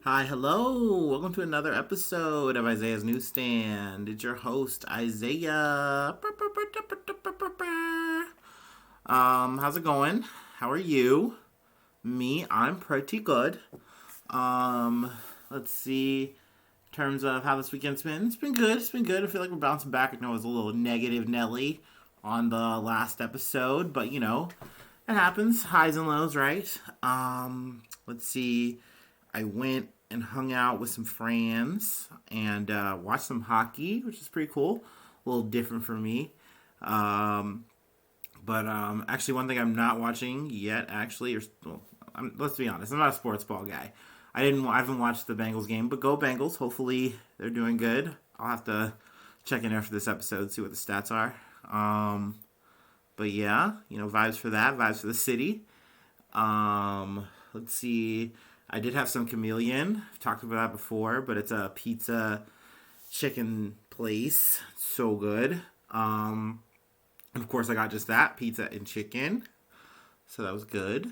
Hi, hello. Welcome to another episode of Isaiah's Newsstand. It's your host, Isaiah. How's it going? How are you? Me, I'm pretty good. Um, let's see. In terms of how this weekend's been, it's been good. It's been good. I feel like we're bouncing back. I know it was a little negative Nelly on the last episode, but it happens. Highs and lows, right? Let's see. I went and hung out with some friends and watched some hockey, which is pretty cool. A little different for me. Um, but actually, one thing I'm not watching yet, actually, let's be honest, I'm not a sports ball guy. I haven't watched the Bengals game, but go Bengals. Hopefully, they're doing good. I'll have to check in after this episode, see what the stats are. But yeah, vibes for that, vibes for the city. Let's see. I did have some chameleon. I've talked about that before, but it's a pizza chicken place. So good. And of course, I got just that pizza and chicken. So that was good.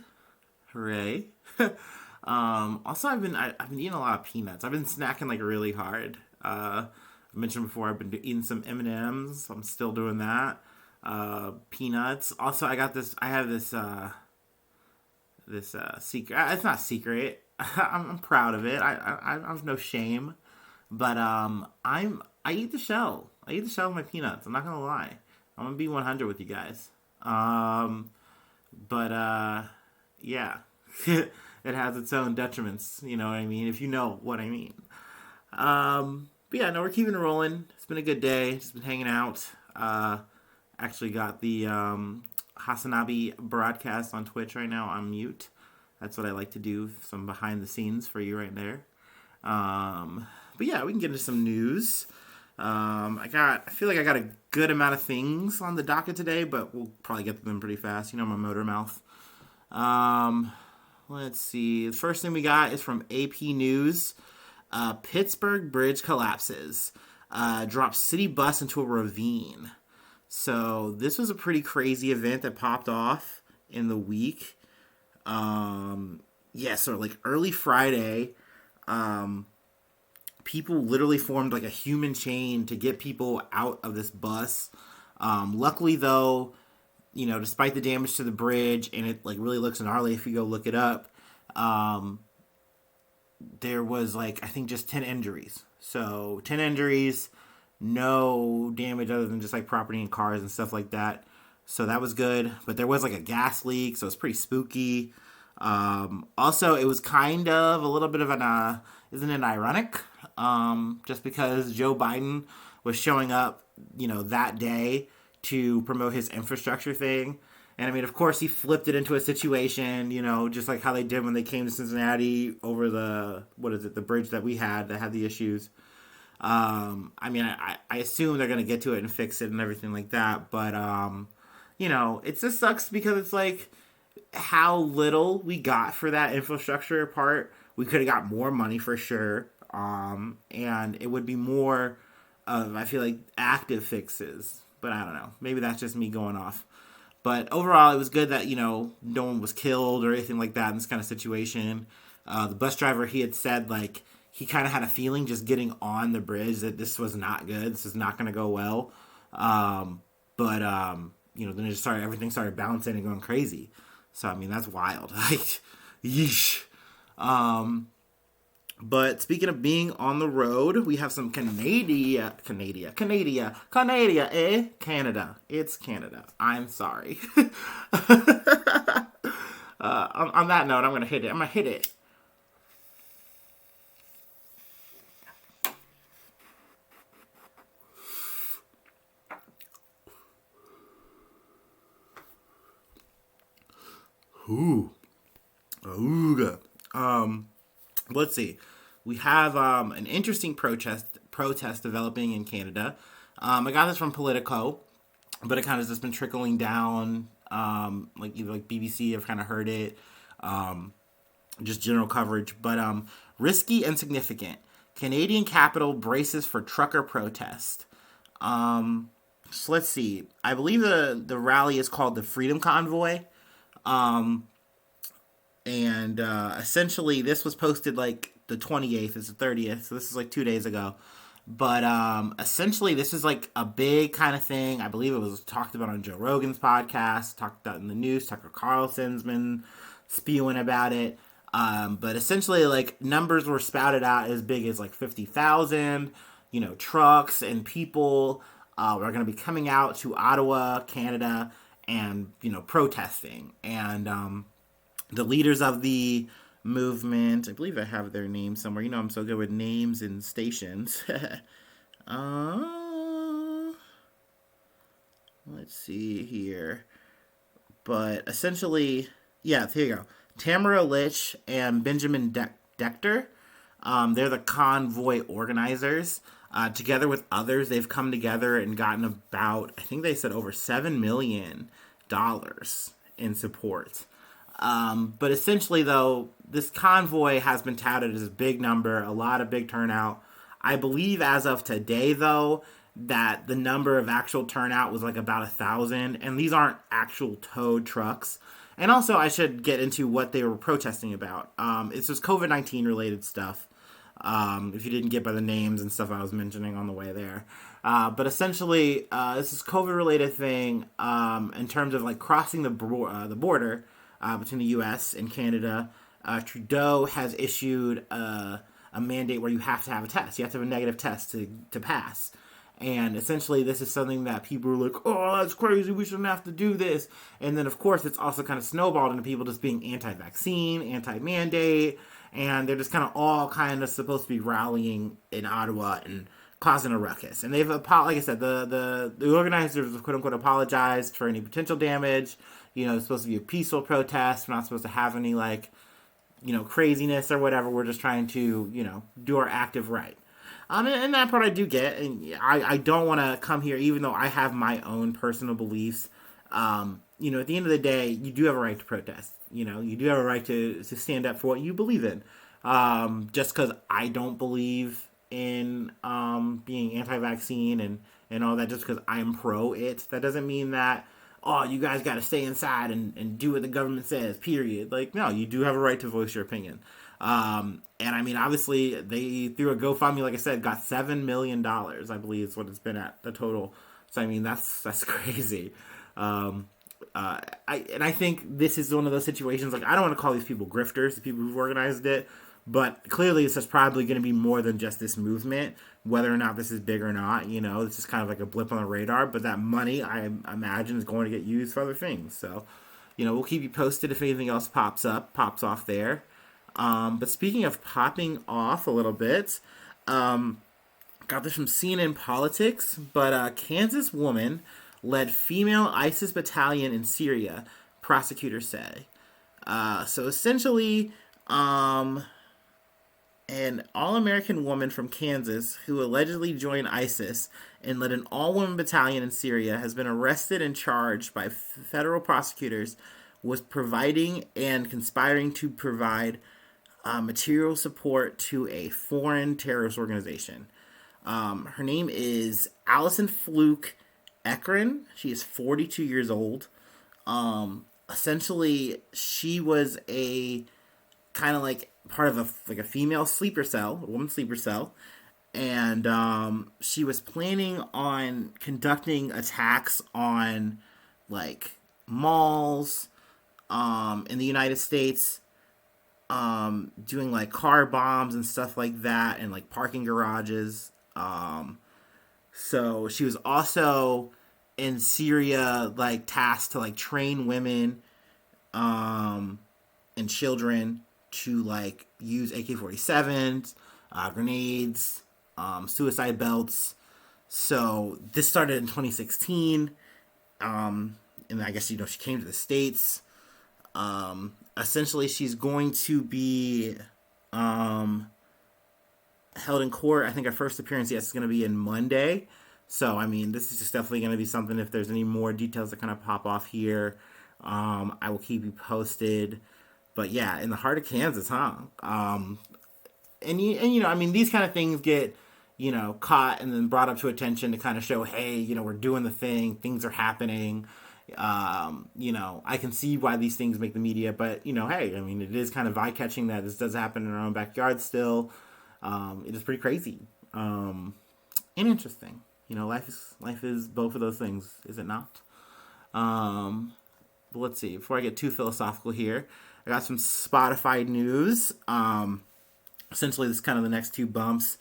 Hooray. Also, I've been eating a lot of peanuts. I've been snacking like really hard. I mentioned before I've been eating some M&Ms. I'm still doing that. Peanuts. Also, I got this. I have this secret. It's not secret. I'm proud of it. I have no shame, but I eat the shell. I eat the shell of my peanuts. I'm not gonna lie. I'm gonna be 100 with you guys. But yeah, it has its own detriments. You know what I mean? If you know what I mean. But yeah, no, we're keeping it rolling. It's been a good day. Just been hanging out. Actually got the Hasanabi broadcast on Twitch right now on mute. That's what I like to do. Some behind the scenes for you right there. But yeah, we can get into some news. I feel like I got a good amount of things on the docket today, but we'll probably get to them pretty fast. My motor mouth. Let's see. The first thing we got is from AP News. Pittsburgh bridge collapses. Drops city bus into a ravine. So this was a pretty crazy event that popped off in the week. So like early Friday, people literally formed like a human chain to get people out of this bus. Luckily though, despite the damage to the bridge, and it like really looks gnarly if you go look it up, there was like, I think just 10 injuries. So 10 injuries, no damage other than just like property and cars and stuff like that. So that was good. But there was like a gas leak, so it's pretty spooky. Also, it was kind of a little bit of an, isn't it ironic? Just because Joe Biden was showing up, that day to promote his infrastructure thing. And I mean, of course, he flipped it into a situation, just like how they did when they came to Cincinnati over the bridge that we had that had the issues. I assume they're going to get to it and fix it and everything like that. But, it just sucks because it's like how little we got for that infrastructure part. We could have got more money for sure. And it would be more of, I feel like, active fixes. But I don't know. Maybe that's just me going off. But overall, it was good that, no one was killed or anything like that in this kind of situation. The bus driver, he had said, like, he kind of had a feeling just getting on the bridge that this was not good. This is not going to go well. Then everything started bouncing and going crazy. So, I mean, that's wild. Like, yeesh. But speaking of being on the road, we have some Canada. It's Canada. I'm sorry. On that note, I'm going to hit it. Ooh. Ooga. Let's see. We have an interesting protest developing in Canada. I got this from Politico, but it kind of just been trickling down. Either like BBC, I've kind of heard it. Just general coverage, but risky and significant. Canadian capital braces for trucker protest. So let's see. I believe the rally is called the Freedom Convoy. And essentially this was posted like the 28th. It's the 30th, so this is like 2 days ago. But essentially, this is like a big kind of thing. I believe it was talked about on Joe Rogan's podcast, talked about in the news. Tucker Carlson's been spewing about it. But essentially, like, numbers were spouted out as big as like 50,000, trucks and people are going to be coming out to Ottawa, Canada, and, protesting. And the leaders of the movement, I believe I have their names somewhere. I'm so good with names and stations. Let's see here. But essentially, yeah, here you go. Tamara Lich and Benjamin Dechter. They're the Convoy organizers. Together with others, they've come together and gotten about, I think they said over $7 million in support. But essentially, though, this convoy has been touted as a big number, a lot of big turnout. I believe as of today, though, that the number of actual turnout was like about 1,000, and these aren't actual towed trucks. And also, I should get into what they were protesting about. It's just COVID-19 related stuff. If you didn't get by the names and stuff I was mentioning on the way there. But essentially, this is COVID-related thing in terms of like crossing the border between the U.S. and Canada. Trudeau has issued a mandate where you have to have a test. You have to have a negative test to pass. And essentially, this is something that people are like, oh, that's crazy, we shouldn't have to do this. And then, of course, it's also kind of snowballed into people just being anti-vaccine, anti-mandate, and they're just kind of all kind of supposed to be rallying in Ottawa and causing a ruckus. And they've, like I said, the organizers have quote-unquote apologized for any potential damage. It's supposed to be a peaceful protest. We're not supposed to have any, craziness or whatever. We're just trying to, do our active right. And that part I do get, and I don't want to come here, even though I have my own personal beliefs. At the end of the day, you do have a right to protest. You do have a right to stand up for what you believe in. Just because I don't believe in being anti-vaccine and all that, just because I'm pro-it, that doesn't mean that, oh, you guys got to stay inside and do what the government says, period. No, you do have a right to voice your opinion. And I mean, obviously, they, through a GoFundMe, like I said, got $7 million, I believe is what it's been at, the total. So, I mean, that's crazy. I think this is one of those situations, I don't want to call these people grifters, the people who've organized it, but clearly this is probably going to be more than just this movement, whether or not this is big or not. This is kind of like a blip on the radar, but that money, I imagine, is going to get used for other things. So, we'll keep you posted if anything else pops off there. But speaking of popping off a little bit, got this from CNN Politics, but a Kansas woman led female ISIS battalion in Syria, prosecutors say. So essentially, an all-American woman from Kansas who allegedly joined ISIS and led an all-woman battalion in Syria has been arrested and charged by federal prosecutors with providing and conspiring to provide material support to a foreign terrorist organization. Her name is Allison Fluke-Ekren. She is 42 years old. Essentially, she was a kind of like part of a female sleeper cell, a woman sleeper cell, and she was planning on conducting attacks on malls in the United States, doing car bombs and stuff like that, and parking garages. So she was also in Syria tasked to train women and children to use AK-47s, grenades, suicide belts. So this started in 2016, and I guess she came to the States. Essentially, she's going to be held in court. I think her first appearance, yes, is going to be in Monday. So, I mean, this is just definitely going to be something. If there's any more details that kind of pop off here, I will keep you posted. But yeah, in the heart of Kansas, huh? And I mean, these kind of things get, caught and then brought up to attention to kind of show, hey, we're doing the thing, things are happening. I can see why these things make the media, but hey, I mean, it is kind of eye-catching that this does happen in our own backyard still. It is pretty crazy, and interesting. Life is both of those things, is it not? But let's see. Before I get too philosophical here, I got some Spotify news. Essentially, this is kind of the next two bumps.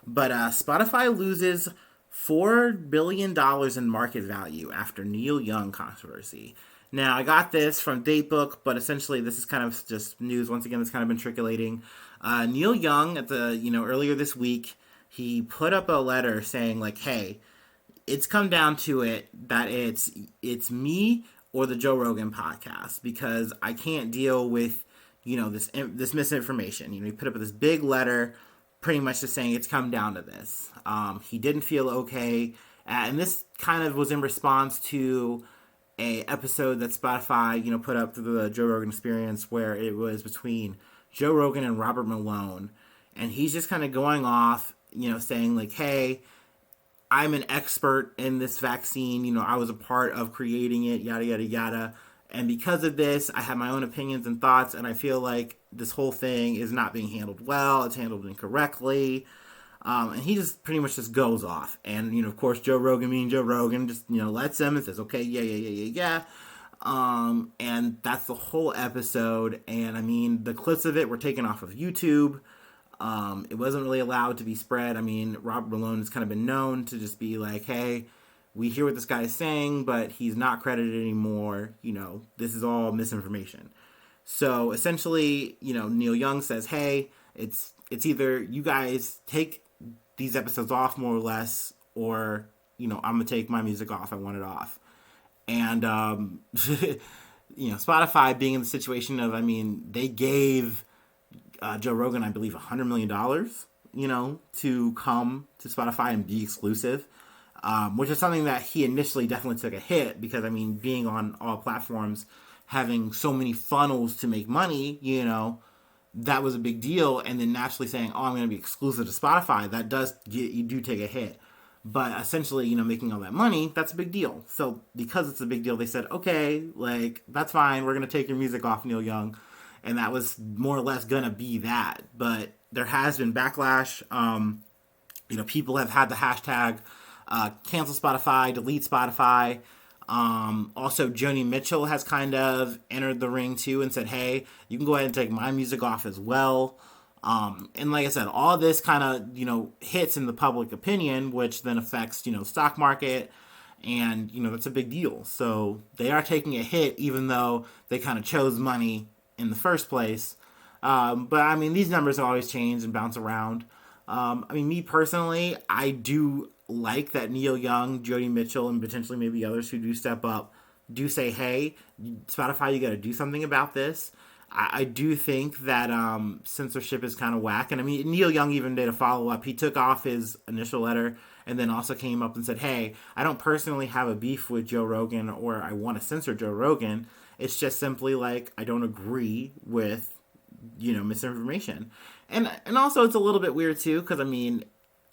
But Spotify loses $4 billion in market value after Neil Young controversy. Now, I got this from Datebook, but essentially this is kind of just news, once again, that's kind of been circulating. Neil Young, earlier this week, he put up a letter saying, like, hey, it's come down to it that it's me or the Joe Rogan podcast, because I can't deal with this misinformation. He put up this big letter, pretty much just saying it's come down to this. He didn't feel okay, and this kind of was in response to a episode that Spotify put up through the Joe Rogan Experience, where it was between Joe Rogan and Robert Malone, and he's just kind of going off, saying like, hey, I'm an expert in this vaccine. I was a part of creating it, yada, yada, yada. And because of this, I have my own opinions and thoughts, and I feel like this whole thing is not being handled well. It's handled incorrectly. And he just pretty much just goes off. And, of course, Joe Rogan just, lets him and says, okay, yeah. And that's the whole episode. And, I mean, the clips of it were taken off of YouTube. It wasn't really allowed to be spread. I mean, Robert Malone has kind of been known to just be like, hey, we hear what this guy is saying, but he's not credited anymore. This is all misinformation. So essentially, Neil Young says, hey, it's either you guys take these episodes off more or less, or, I'm going to take my music off. I want it off. And, Spotify being in the situation of, I mean, they gave Joe Rogan, I believe, $100 million, to come to Spotify and be exclusive, which is something that he initially definitely took a hit, because, I mean, being on all platforms, having so many funnels to make money, that was a big deal. And then naturally saying, oh, I'm going to be exclusive to Spotify, that you do take a hit. But essentially, making all that money, that's a big deal. So because it's a big deal, they said, okay, like, that's fine. We're going to take your music off, Neil Young. And that was more or less going to be that. But there has been backlash. People have had the hashtag cancel Spotify, delete Spotify. Also, Joni Mitchell has kind of entered the ring too and said, hey, you can go ahead and take my music off as well. And like I said, all this kind of, hits in the public opinion, which then affects, stock market. And, that's a big deal. So they are taking a hit, even though they kind of chose money in the first place. But I mean, these numbers always change and bounce around. I mean, me personally, I do like that Neil Young, Joni Mitchell, and potentially maybe others who do step up do say, hey, Spotify, you got to do something about this. I do think that censorship is kind of whack. And I mean, Neil Young even did a follow-up. He took off his initial letter and then also came up and said, hey, I don't personally have a beef with Joe Rogan, or I want to censor Joe Rogan. It's just simply like I don't agree with, misinformation. And also it's a little bit weird too, because I mean,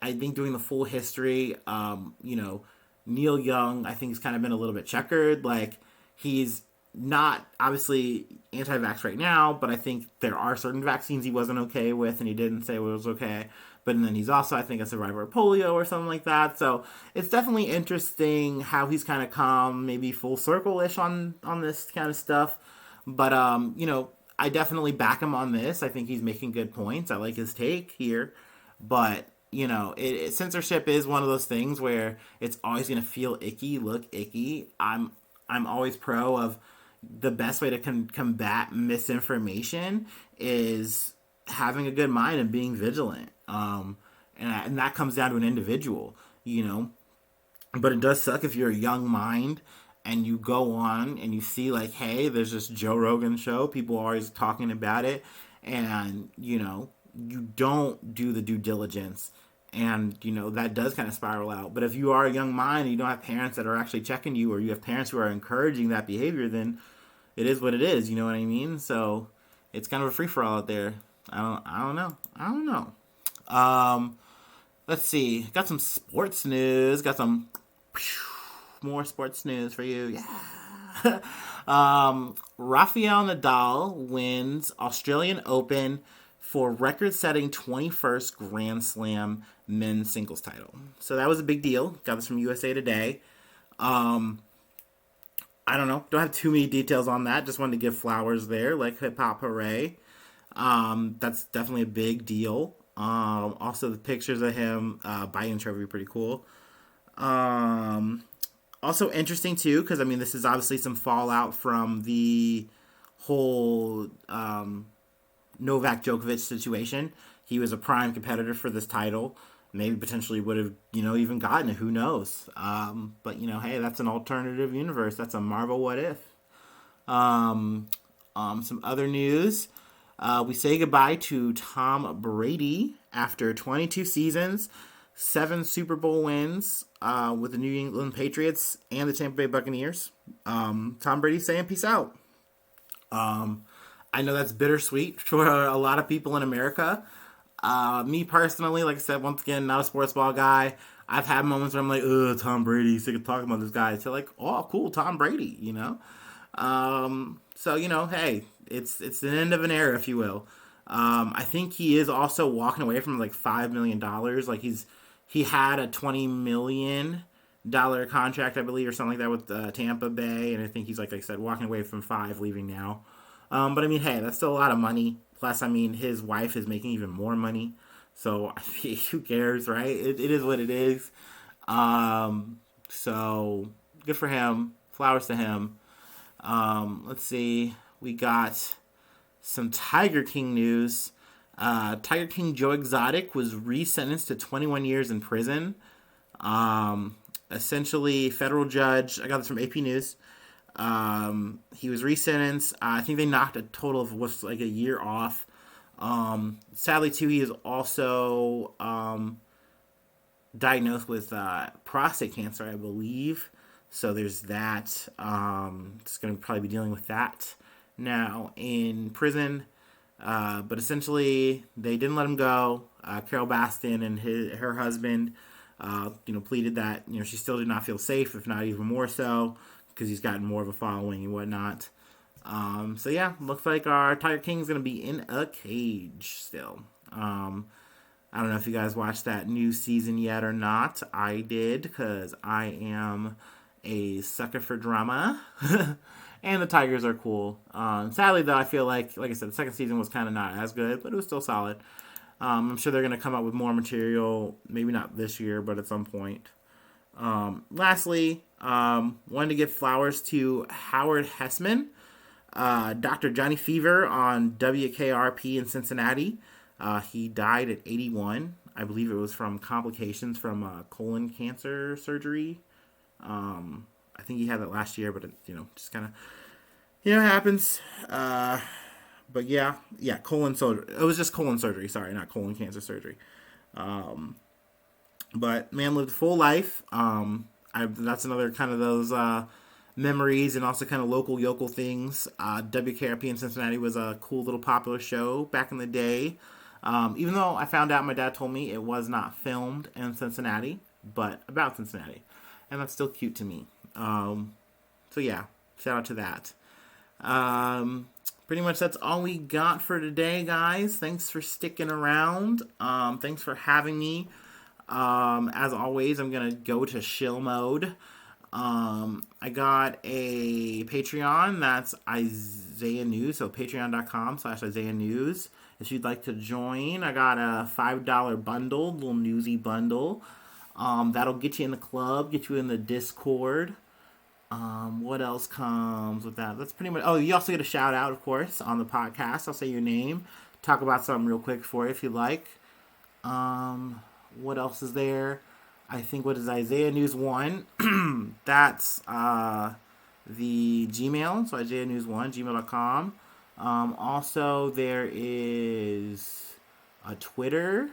I think doing the full history, Neil Young, I think he's kind of been a little bit checkered. Like, he's not obviously anti-vax right now, but I think there are certain vaccines he wasn't okay with, and he didn't say it was okay. But then he's also, I think, a survivor of polio or something like that. So it's definitely interesting how he's kind of come maybe full circle-ish on this kind of stuff. But, I definitely back him on this. I think he's making good points. I like his take here. But, censorship is one of those things where it's always going to feel icky, look icky. I'm always pro of the best way to combat misinformation is having a good mind and being vigilant. And that comes down to an individual, But it does suck if you're a young mind and you go on and you see like, hey, there's this Joe Rogan show. People are always talking about it. And, you don't do the due diligence. And, that does kind of spiral out. But if you are a young mind and you don't have parents that are actually checking you, or you have parents who are encouraging that behavior, then it is what it is. You know what I mean? So it's kind of a free-for-all out there. I don't know. Let's see. Got some sports news. Got some more sports news for you. Yeah. Rafael Nadal wins Australian Open for record-setting 21st Grand Slam men's singles title. So that was a big deal. Got this from USA Today. I don't know. Don't have too many details on that. Just wanted to give flowers there, like hip hop hooray. That's definitely a big deal. Also, the pictures of him buying the trophy pretty cool. Also interesting too, because I mean, this is obviously some fallout from the whole Novak Djokovic situation. He was a prime competitor for this title. Maybe potentially would have, even gotten it. Who knows? But hey, that's an alternative universe. That's a Marvel what if. Some other news. We say goodbye to Tom Brady after 22 seasons, 7 Super Bowl wins with the New England Patriots and the Tampa Bay Buccaneers. Tom Brady saying peace out. I know that's bittersweet for a lot of people in America. Me personally, like I said, once again, not a sports ball guy. I've had moments where I'm like, ugh, Tom Brady, sick of talking about this guy. So like, oh, cool, Tom Brady, So, hey, it's the end of an era, if you will. I think he is also walking away from like $5 million. Like he had a $20 million contract, I believe, or something like that with Tampa Bay. And I think he's, like I said, walking away from 5, leaving now. But I mean, hey, that's still a lot of money. Plus, I mean, his wife is making even more money. So, who cares, right? It is what it is. So, good for him. Flowers to him. Let's see. We got some Tiger King news. Tiger King Joe Exotic was resentenced to 21 years in prison. Essentially, federal judge, I got this from AP News. He was resentenced. I think they knocked a total of what's like a year off. Sadly, too, he is also diagnosed with prostate cancer, I believe. So there's that. It's going to probably be dealing with that now in prison. But essentially, they didn't let him go. Carol Baskin and her husband, pleaded that she still did not feel safe, if not even more so, because he's gotten more of a following and whatnot. So yeah, looks like our Tiger King is going to be in a cage still. I don't know if you guys watched that new season yet or not. I did, because I am a sucker for drama. And the Tigers are cool. Sadly, though, I feel like I said, the second season was kind of not as good, but it was still solid. I'm sure they're going to come up with more material, maybe not this year, but at some point. Lastly, wanted to give flowers to Howard Hessman, Dr. Johnny Fever on WKRP in Cincinnati. He died at 81. I believe it was from complications from colon cancer surgery. I think he had that last year, but it, just kind of, happens. But yeah, colon surgery. It was just colon surgery. Sorry, not colon cancer surgery. But man lived a full life. That's another kind of those memories and also kind of local yokel things. WKRP in Cincinnati was a cool little popular show back in the day. Even though I found out, my dad told me it was not filmed in Cincinnati, but about Cincinnati. And that's still cute to me. So yeah, shout out to that. Pretty much that's all we got for today, guys. Thanks for sticking around. Thanks for having me. As always, I'm going to go to shill mode. I got a Patreon. That's Isaiah News. So patreon.com/Isaiah News. If you'd like to join, I got a $5 bundle, little newsy bundle. That'll get you in the club, get you in the Discord. What else comes with that? That's pretty much... Oh, you also get a shout out, of course, on the podcast. I'll say your name. Talk about something real quick for you if you like. What else is there? I think what is Isaiah News 1. That's the Gmail. So Isaiah News 1, gmail.com. Also, there is a Twitter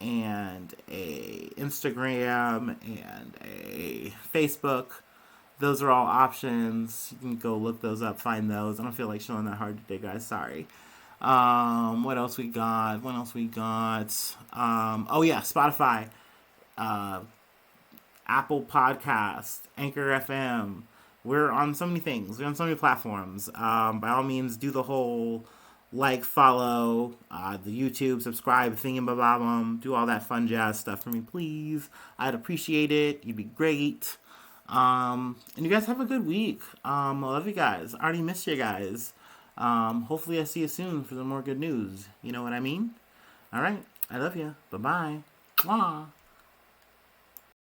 and a Instagram and a Facebook. Those are all options. You can go look those up, find those. I don't feel like showing that hard today, guys. Sorry. What else we got? Oh yeah, Spotify, Apple Podcast, Anchor FM, We're on so many things. We're on so many platforms. By all means, do the whole like, follow, the YouTube, subscribe, thingamabobum, do all that fun jazz stuff for me, please. I'd appreciate it. You'd be great. And you guys have a good week. I love you guys. I already missed you guys. Hopefully I see you soon for some more good news. You know what I mean? All right. I love you. Bye-bye. Mwah.